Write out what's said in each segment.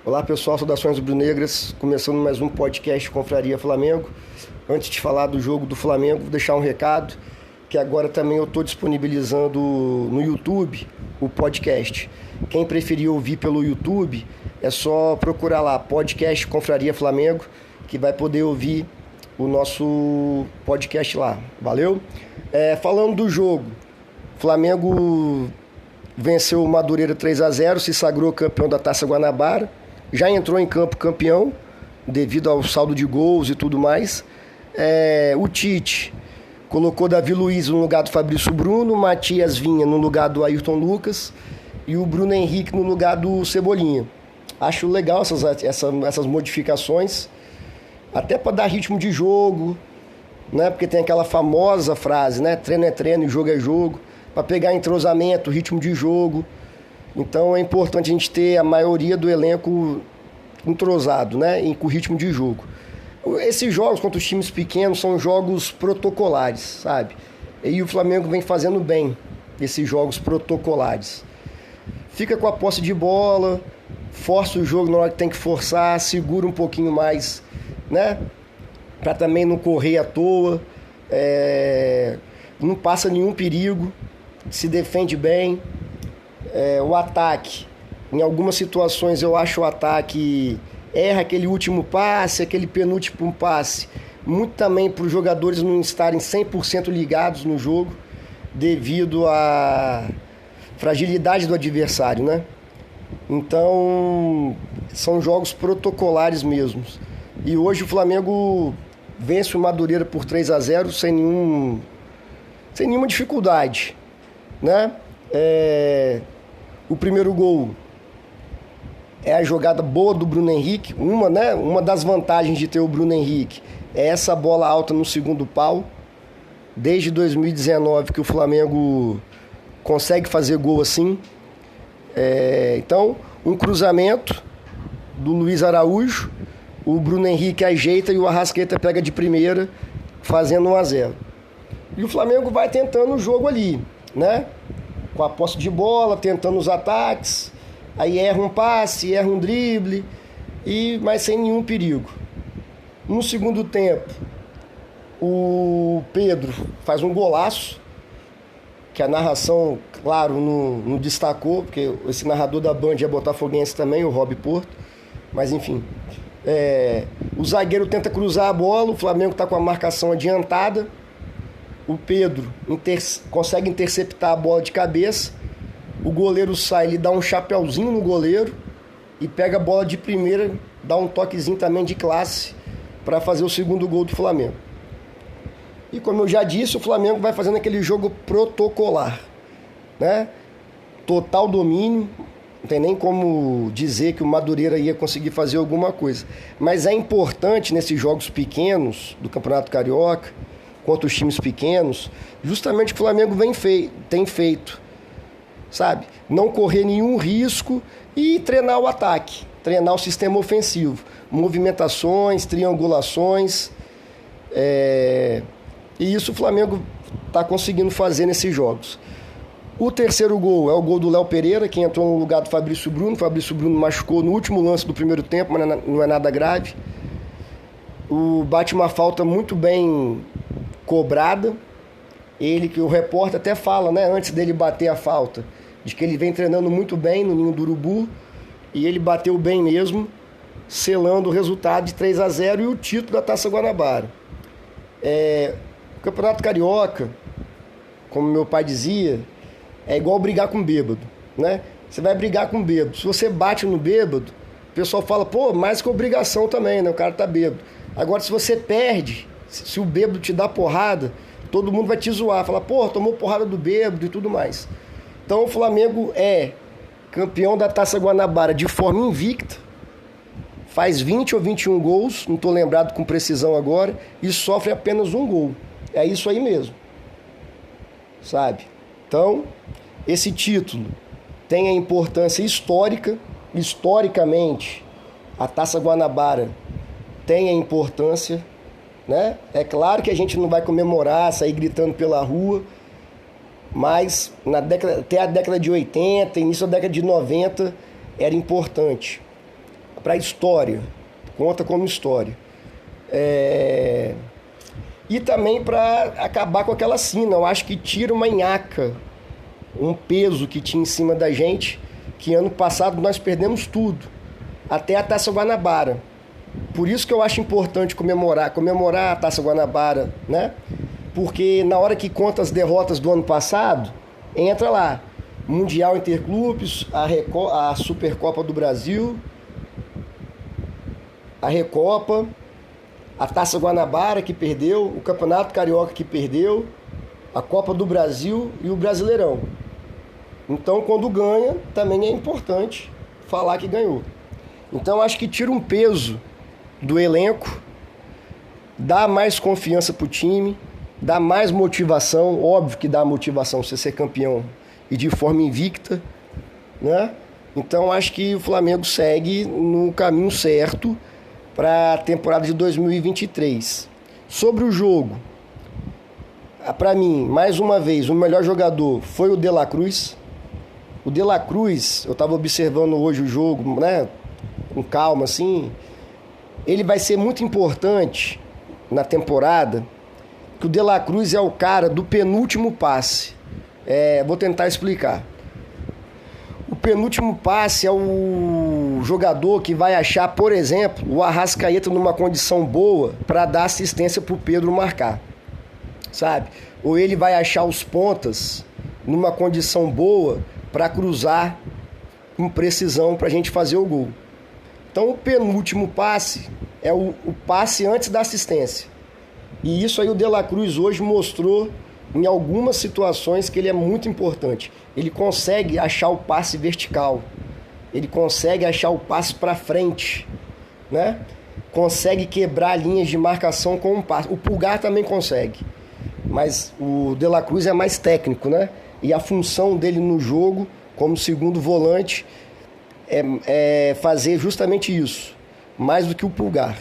Olá pessoal, saudações rubro-negras, começando mais um podcast Confraria Flamengo. Antes de falar do jogo do Flamengo, vou deixar um recado, que agora também eu estou disponibilizando no YouTube o podcast. Quem preferir ouvir pelo YouTube, é só procurar lá, podcast Confraria Flamengo, que vai poder ouvir o nosso podcast lá. Valeu? Falando do jogo, Flamengo venceu o Madureira 3-0, se sagrou campeão da Taça Guanabara. Já entrou em campo campeão, devido ao saldo de gols e tudo mais. O Tite colocou Davi Luiz no lugar do Fabrício Bruno, Matias Vinha no lugar do Ayrton Lucas e o Bruno Henrique no lugar do Cebolinha. Acho legal essas modificações, até para dar ritmo de jogo, né? Porque tem aquela famosa frase, né? Treino é treino e jogo é jogo, para pegar entrosamento, ritmo de jogo. Então é importante a gente ter a maioria do elenco entrosado, né, com ritmo de jogo. Esses jogos contra os times pequenos são jogos protocolares, sabe? E o Flamengo vem fazendo bem esses jogos protocolares. Fica com a posse de bola, força o jogo na hora que tem que forçar, segura um pouquinho mais, né? Para também não correr à toa, não passa nenhum perigo, se defende bem. O ataque, em algumas situações eu acho o ataque erra aquele último passe, aquele penúltimo passe, muito também para os jogadores não estarem 100% ligados no jogo, devido à fragilidade do adversário, né? Então, são jogos protocolares mesmo. E hoje o Flamengo vence o Madureira por 3-0 sem nenhuma dificuldade, né? O primeiro gol é a jogada boa do Bruno Henrique. Uma das vantagens de ter o Bruno Henrique é essa bola alta no segundo pau. Desde 2019 que o Flamengo consegue fazer gol assim. Então, um cruzamento do Luiz Araújo, o Bruno Henrique ajeita e o Arrascaeta pega de primeira, fazendo 1-0. E o Flamengo vai tentando o jogo ali, né? Com a posse de bola, tentando os ataques, aí erra um passe, erra um drible, mas sem nenhum perigo. No segundo tempo, o Pedro faz um golaço, que a narração, claro, não destacou, porque esse narrador da Band é botafoguense também, o Rob Porto, mas enfim. O zagueiro tenta cruzar a bola, o Flamengo está com a marcação adiantada, o Pedro consegue interceptar a bola de cabeça, o goleiro sai, ele dá um chapeuzinho no goleiro e pega a bola de primeira, dá um toquezinho também de classe para fazer o segundo gol do Flamengo. E como eu já disse, o Flamengo vai fazendo aquele jogo protocolar, né? Total domínio, não tem nem como dizer que o Madureira ia conseguir fazer alguma coisa. Mas é importante nesses jogos pequenos do Campeonato Carioca, contra os times pequenos, justamente o que o Flamengo tem feito, sabe? Não correr nenhum risco e treinar o ataque, treinar o sistema ofensivo, movimentações, triangulações, e isso o Flamengo está conseguindo fazer nesses jogos. O terceiro gol é o gol do Léo Pereira, que entrou no lugar do Fabrício Bruno. O Fabrício Bruno machucou no último lance do primeiro tempo, mas não é nada grave. Bate uma falta muito bem cobrada, que o repórter até fala, né, antes dele bater a falta, de que ele vem treinando muito bem no Ninho do Urubu, e ele bateu bem mesmo, selando o resultado de 3-0 e o título da Taça Guanabara. O Campeonato Carioca, como meu pai dizia, é igual brigar com bêbado, né? Você vai brigar com bêbado, se você bate no bêbado, o pessoal fala, pô, mais que obrigação também, né, o cara tá bêbado. Agora, se você perde, se o bêbado te dá porrada, todo mundo vai te zoar, falar, pô, tomou porrada do bêbado e tudo mais. Então o Flamengo é campeão da Taça Guanabara de forma invicta, faz 20 ou 21 gols, não estou lembrado com precisão agora, e sofre apenas um gol. É isso aí mesmo, sabe? Então, esse título tem a importância histórica, historicamente, a Taça Guanabara tem a importância, né? É claro que a gente não vai comemorar, sair gritando pela rua, mas até a década de 80, início da década de 90, era importante. para a história, conta como história. E também para acabar com aquela sina, eu acho que tira uma nhaca, um peso que tinha em cima da gente, que ano passado nós perdemos tudo, até a Taça Guanabara. Por isso que eu acho importante comemorar a Taça Guanabara, né? Porque na hora que conta as derrotas do ano passado, entra lá, Mundial Interclubes, a Supercopa do Brasil, a Recopa, a Taça Guanabara que perdeu, o Campeonato Carioca que perdeu, a Copa do Brasil e o Brasileirão. Então, quando ganha, também é importante falar que ganhou. Então, acho que tira um peso do elenco, dá mais confiança pro time, dá mais motivação. Óbvio que dá motivação você ser campeão e de forma invicta, né? Então, acho que o Flamengo segue no caminho certo para a temporada de 2023. Sobre o jogo, para mim, mais uma vez, o melhor jogador foi o De La Cruz. O De La Cruz, eu estava observando hoje o jogo, né, com calma, assim, ele vai ser muito importante na temporada, que o De La Cruz é o cara do penúltimo passe. Vou tentar explicar. O penúltimo passe é o jogador que vai achar, por exemplo, o Arrascaeta numa condição boa para dar assistência para o Pedro marcar, sabe? Ou ele vai achar os pontas numa condição boa para cruzar com precisão para a gente fazer o gol. Então o penúltimo passe é o passe antes da assistência. E isso aí o De La Cruz hoje mostrou em algumas situações que ele é muito importante. Ele consegue achar o passe vertical, ele consegue achar o passe para frente, né? Consegue quebrar linhas de marcação com um passe. O Pulgar também consegue, mas o De La Cruz é mais técnico, né? E a função dele no jogo, como segundo volante, é fazer justamente isso, mais do que o Pulgar.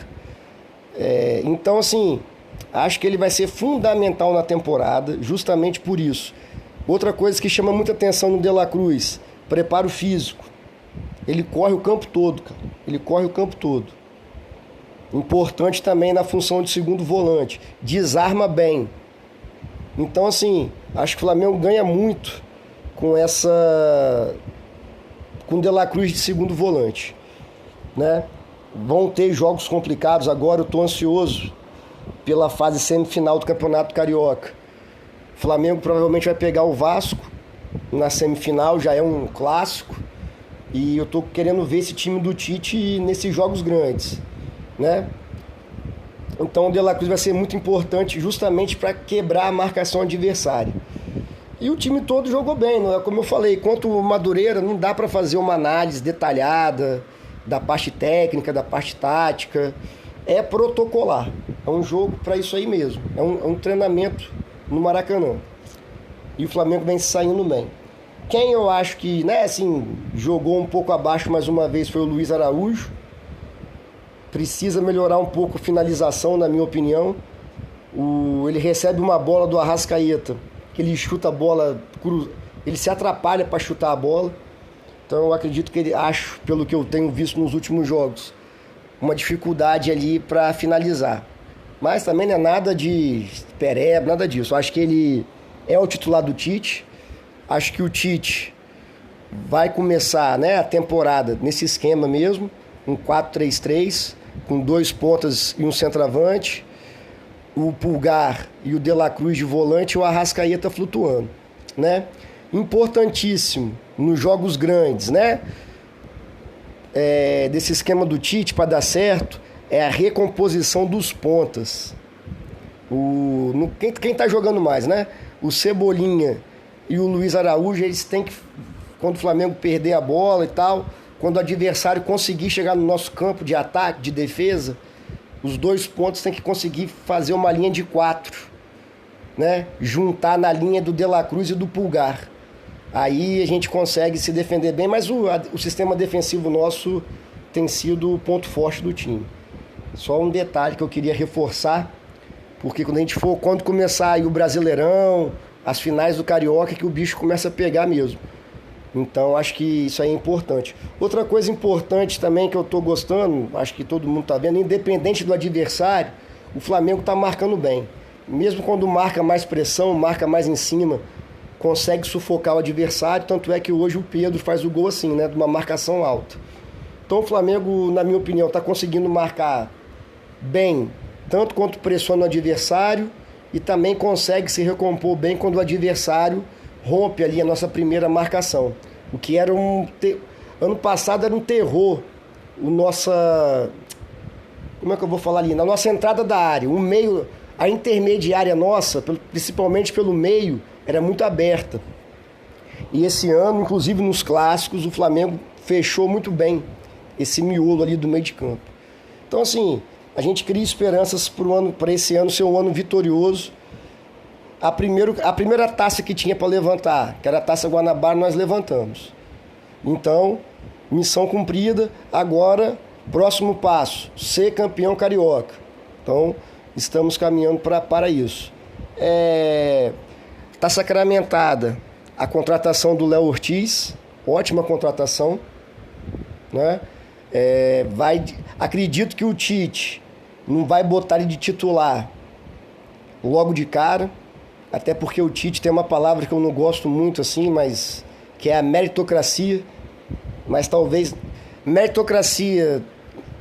Então, assim, acho que ele vai ser fundamental na temporada, justamente por isso. Outra coisa que chama muita atenção no De La Cruz, preparo físico. Ele corre o campo todo, cara. Ele corre o campo todo. Importante também na função de segundo volante. Desarma bem. Então, assim, acho que o Flamengo ganha muito com o De La Cruz de segundo volante, né? Vão ter jogos complicados agora, eu estou ansioso pela fase semifinal do Campeonato Carioca. O Flamengo provavelmente vai pegar o Vasco na semifinal, já é um clássico. E eu tô querendo ver esse time do Tite nesses jogos grandes, né? Então o De La Cruz vai ser muito importante justamente para quebrar a marcação adversária. E o time todo jogou bem, não é? Como eu falei, quanto o Madureira não dá para fazer uma análise detalhada da parte técnica, da parte tática. É protocolar. É um jogo para isso aí mesmo. É um treinamento no Maracanã. E o Flamengo vem saindo bem. Quem eu acho que, né, assim, jogou um pouco abaixo mais uma vez foi o Luiz Araújo. Precisa melhorar um pouco a finalização, na minha opinião. Ele recebe uma bola do Arrascaeta, que ele chuta a bola, ele se atrapalha para chutar a bola. Então eu acredito que acho, pelo que eu tenho visto nos últimos jogos, uma dificuldade ali para finalizar. Mas também não é nada de pereba, nada disso. Eu acho que ele é o titular do Tite. Acho que o Tite vai começar, né, a temporada nesse esquema mesmo, um 4-3-3, com 2 pontas e um centroavante, o Pulgar e o De La Cruz de volante e o Arrascaeta flutuando, né? Importantíssimo nos jogos grandes, né? Desse esquema do Tite para dar certo é a recomposição dos pontas. Quem tá jogando mais, né? O Cebolinha e o Luiz Araújo, eles têm que, quando o Flamengo perder a bola e tal, quando o adversário conseguir chegar no nosso campo de ataque, de defesa, os 2 pontos têm que conseguir fazer uma linha de 4, né? Juntar na linha do De La Cruz e do Pulgar. Aí a gente consegue se defender bem, mas o sistema defensivo nosso tem sido o ponto forte do time. Só um detalhe que eu queria reforçar, porque quando começar aí o Brasileirão, as finais do Carioca, que o bicho começa a pegar mesmo. Então acho que isso aí é importante. Outra coisa importante também que eu estou gostando, acho que todo mundo está vendo, independente do adversário, o Flamengo está marcando bem. Mesmo quando marca mais pressão, marca mais em cima, consegue sufocar o adversário, tanto é que hoje o Pedro faz o gol assim, né, de uma marcação alta. Então o Flamengo, na minha opinião, está conseguindo marcar bem, tanto quanto pressiona o adversário, e também consegue se recompor bem quando o adversário rompe ali a nossa primeira marcação. O que era ano passado era um terror, como é que eu vou falar ali? Na nossa entrada da área, o meio, a intermediária nossa, principalmente pelo meio, era muito aberta. E esse ano, inclusive nos clássicos, o Flamengo fechou muito bem esse miolo ali do meio de campo. Então, assim, a gente cria esperanças para esse ano ser um ano vitorioso. A primeira taça que tinha para levantar, que era a Taça Guanabara, nós levantamos. Então, missão cumprida. Agora, próximo passo, ser campeão carioca. Então, estamos caminhando para isso. Está sacramentada a contratação do Léo Ortiz, ótima contratação, né? Acredito que o Tite não vai botar ele de titular logo de cara, até porque o Tite tem uma palavra que eu não gosto muito assim, mas que é a meritocracia. Mas talvez meritocracia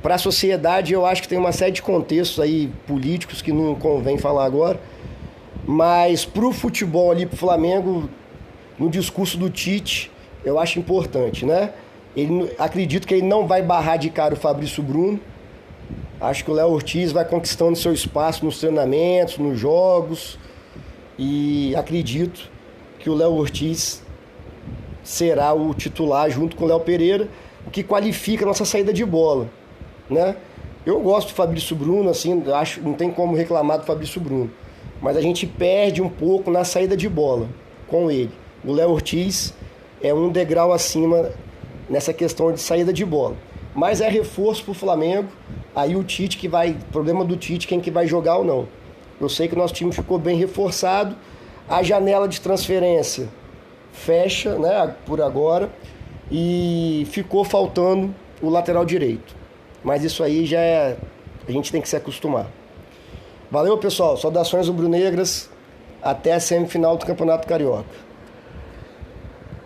para a sociedade, eu acho que tem uma série de contextos aí políticos que não convém falar agora. Mas para o futebol ali, para o Flamengo, no discurso do Tite, eu acho importante, né? Acredito que ele não vai barrar de cara o Fabrício Bruno. Acho que o Léo Ortiz vai conquistando seu espaço nos treinamentos, nos jogos. E acredito que o Léo Ortiz será o titular junto com o Léo Pereira, o que qualifica a nossa saída de bola, né? Eu gosto do Fabrício Bruno, assim, acho não tem como reclamar do Fabrício Bruno. Mas a gente perde um pouco na saída de bola com ele. O Léo Ortiz é um degrau acima nessa questão de saída de bola. Mas é reforço para o Flamengo. Aí o Tite que vai... Problema do Tite, quem que vai jogar ou não. Eu sei que o nosso time ficou bem reforçado. A janela de transferência fecha, né, por agora. E ficou faltando o lateral direito. Mas isso aí já é... A gente tem que se acostumar. Valeu, pessoal. Saudações rubro-negras. Até a semifinal do Campeonato Carioca.